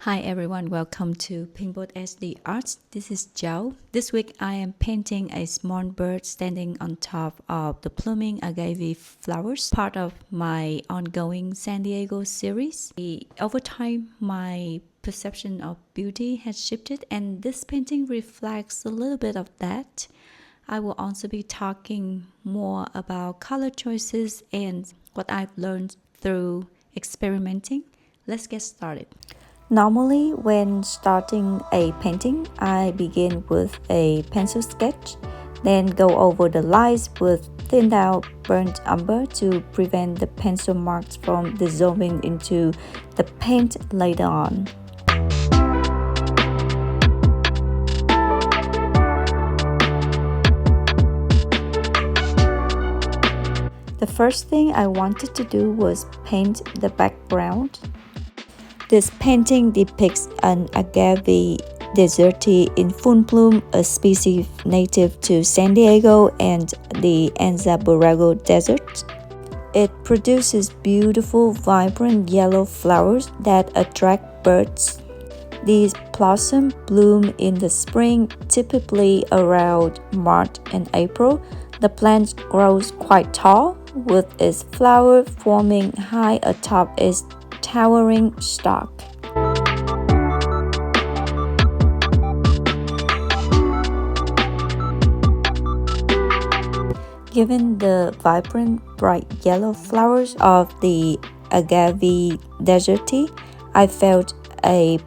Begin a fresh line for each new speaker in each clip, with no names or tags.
Hi everyone, welcome to Pinkboard SD Arts. This is Zhao. This week I am painting a small bird standing on top of the blooming agave flowers, part of my ongoing San Diego series. Over time, my perception of beauty has shifted, and this painting reflects a little bit of that. I will also be talking more about color choices and what I've learned through experimenting. Let's get started. Normally, when starting a painting, I begin with a pencil sketch, then go over the lines with thinned out burnt umber to prevent the pencil marks from dissolving into the paint later on. The first thing I wanted to do was paint the background. This painting depicts an agave deserti in full bloom, a species native to San Diego and the Anza Borrego desert. It produces beautiful, vibrant yellow flowers that attract birds. These blossoms bloom in the spring, typically around March and April. The plant grows quite tall, with its flower forming high atop its towering stalk. Given the vibrant, bright yellow flowers of the Agave deserti, I felt a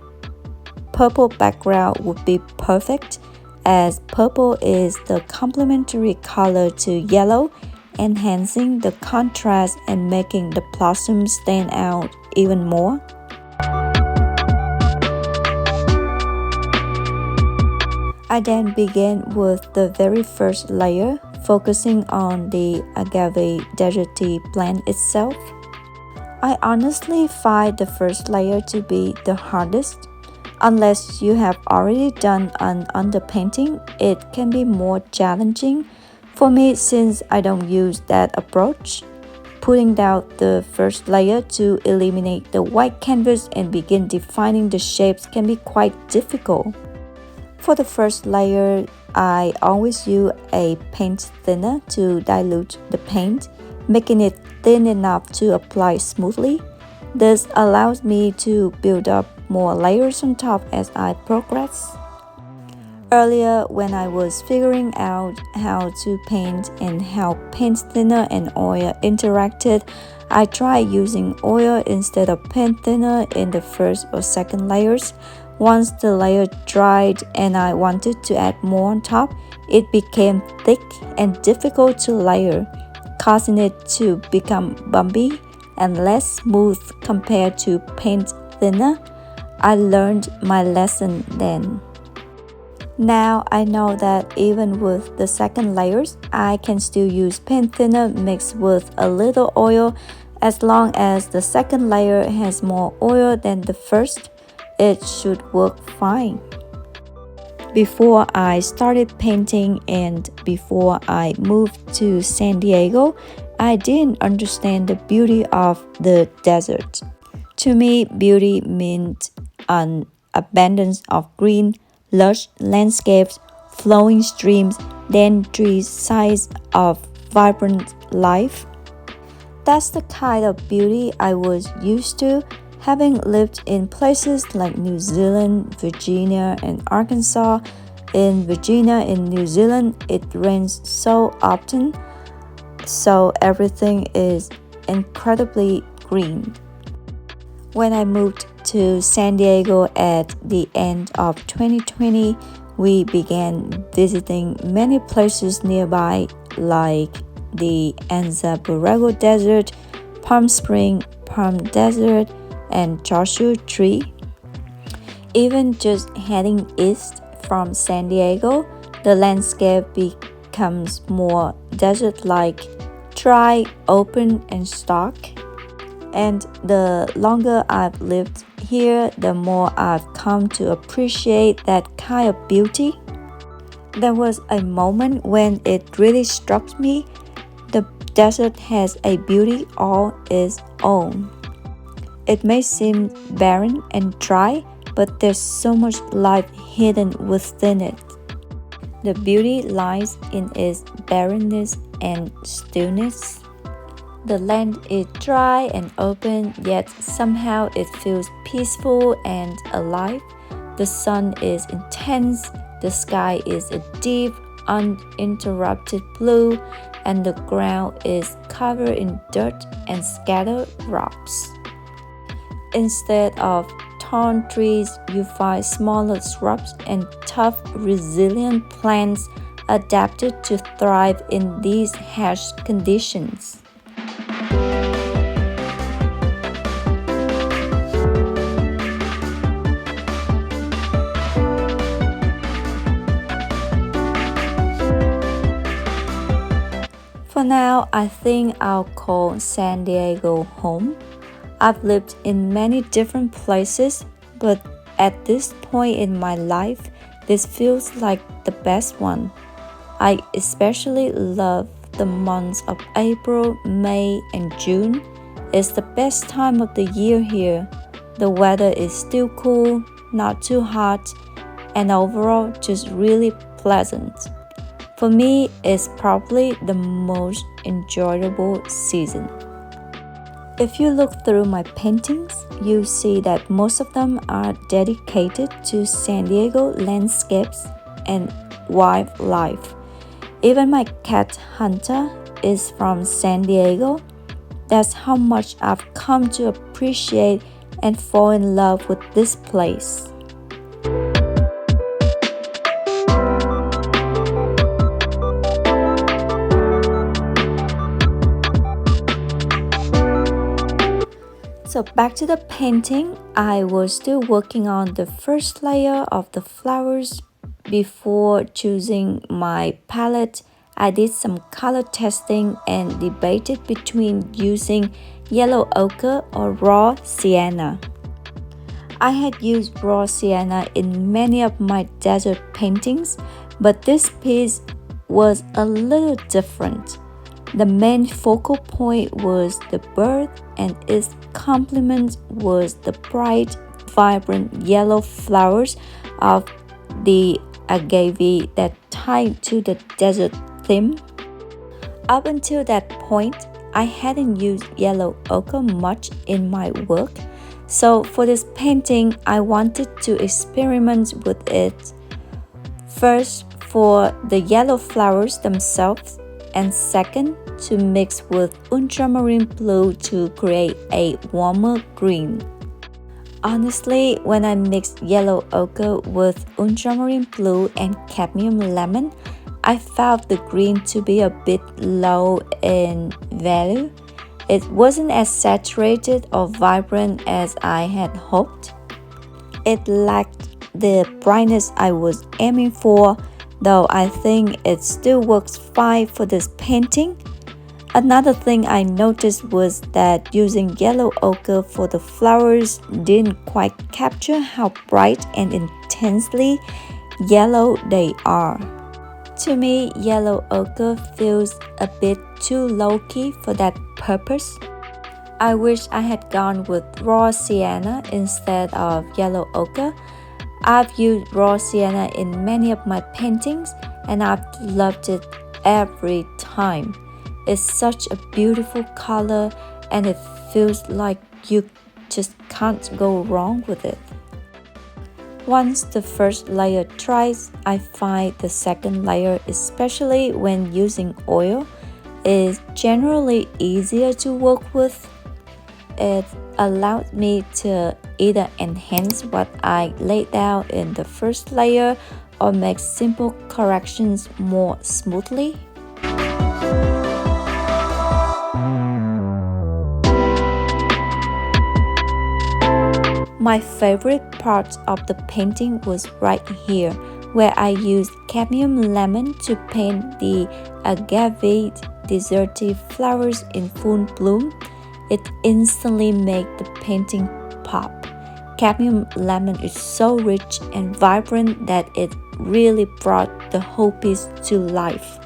purple background would be perfect, as purple is the complementary color to yellow, enhancing the contrast and making the blossoms stand out even more. I then began with the very first layer, focusing on the agave deserti plant itself. I honestly find the first layer to be the hardest. Unless you have already done an underpainting, it can be more challenging for me since I don't use that approach. Putting down the first layer to eliminate the white canvas and begin defining the shapes can be quite difficult. For the first layer, I always use a paint thinner to dilute the paint, making it thin enough to apply smoothly. This allows me to build up more layers on top as I progress. Earlier, when I was figuring out how to paint and how paint thinner and oil interacted, I tried using oil instead of paint thinner in the first or second layers. Once the layer dried and I wanted to add more on top, it became thick and difficult to layer, causing it to become bumpy and less smooth compared to paint thinner. I learned my lesson then. Now I know that even with the second layers, I can still use paint thinner mixed with a little oil. As long as the second layer has more oil than the first, it should work fine. Before I started painting and before I moved to San Diego, I didn't understand the beauty of the desert. To me, beauty meant an abundance of green, lush landscapes, flowing streams, then trees, signs of vibrant life. That's the kind of beauty I was used to, having lived in places like New Zealand, Virginia, and Arkansas. In Virginia, in New Zealand, it rains so often, so everything is incredibly green. When I moved to San Diego at the end of 2020, we began visiting many places nearby like the Anza Borrego Desert, Palm Spring, Palm Desert, and Joshua Tree. Even just heading east from San Diego, the landscape becomes more desert-like, dry, open, and stark. And the longer I've lived here, the more I've come to appreciate that kind of beauty. There was a moment when it really struck me. The desert has a beauty all its own. It may seem barren and dry, but there's so much life hidden within it. The beauty lies in its barrenness and stillness. The land is dry and open, yet somehow it feels peaceful and alive. The sun is intense, the sky is a deep, uninterrupted blue, and the ground is covered in dirt and scattered rocks. Instead of tall trees, you find smaller shrubs and tough, resilient plants adapted to thrive in these harsh conditions. For now, I think I'll call San Diego home. I've lived in many different places, but at this point in my life, this feels like the best one. I especially love the months of April, May, and June. It's the best time of the year here. The weather is still cool, not too hot, and overall just really pleasant. For me, it's probably the most enjoyable season. If you look through my paintings, you see that most of them are dedicated to San Diego landscapes and wildlife. Even my cat Hunter is from San Diego. That's how much I've come to appreciate and fall in love with this place. So back to the painting, I was still working on the first layer of the flowers. Before choosing my palette, I did some color testing and debated between using yellow ochre or raw sienna. I had used raw sienna in many of my desert paintings, but this piece was a little different. The main focal point was the bird, and its complement was the bright, vibrant yellow flowers of the agave that tied to the desert theme. Up until that point, I hadn't used yellow ochre much in my work, so for this painting, I wanted to experiment with it. First, for the yellow flowers themselves, and second, to mix with ultramarine blue to create a warmer green. Honestly, when I mixed yellow ochre with ultramarine blue and cadmium lemon, I found the green to be a bit low in value. It wasn't as saturated or vibrant as I had hoped. It lacked the brightness I was aiming for, though I think it still works fine for this painting. Another thing I noticed was that using yellow ochre for the flowers didn't quite capture how bright and intensely yellow they are. To me, yellow ochre feels a bit too low-key for that purpose. I wish I had gone with raw sienna instead of yellow ochre. I've used raw sienna in many of my paintings and I've loved it every time. It's such a beautiful color and it feels like you just can't go wrong with it. Once the first layer dries, I find the second layer, especially when using oil, is generally easier to work with. It allowed me to either enhance what I laid out in the first layer or make simple corrections more smoothly. My favorite part of the painting was right here, where I used cadmium lemon to paint the agave deserti flowers in full bloom. It instantly made the painting pop. Cadmium lemon is so rich and vibrant that it really brought the whole piece to life.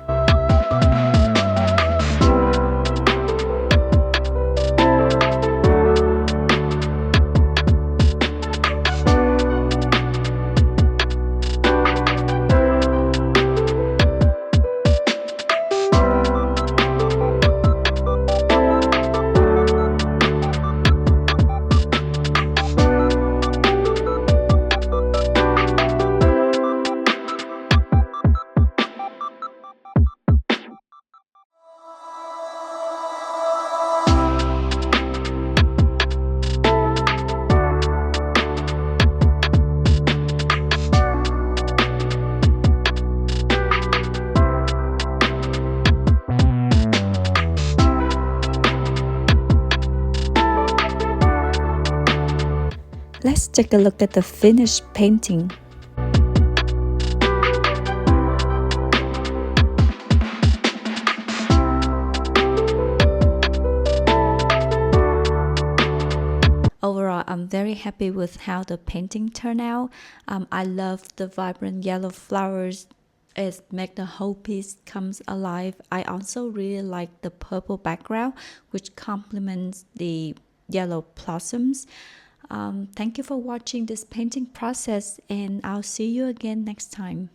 take a look at the finished painting. Overall, I'm very happy with how the painting turned out. I love the vibrant yellow flowers. It makes the whole piece comes alive. I also really like the purple background, which complements the yellow blossoms. Thank you for watching this painting process, and I'll see you again next time.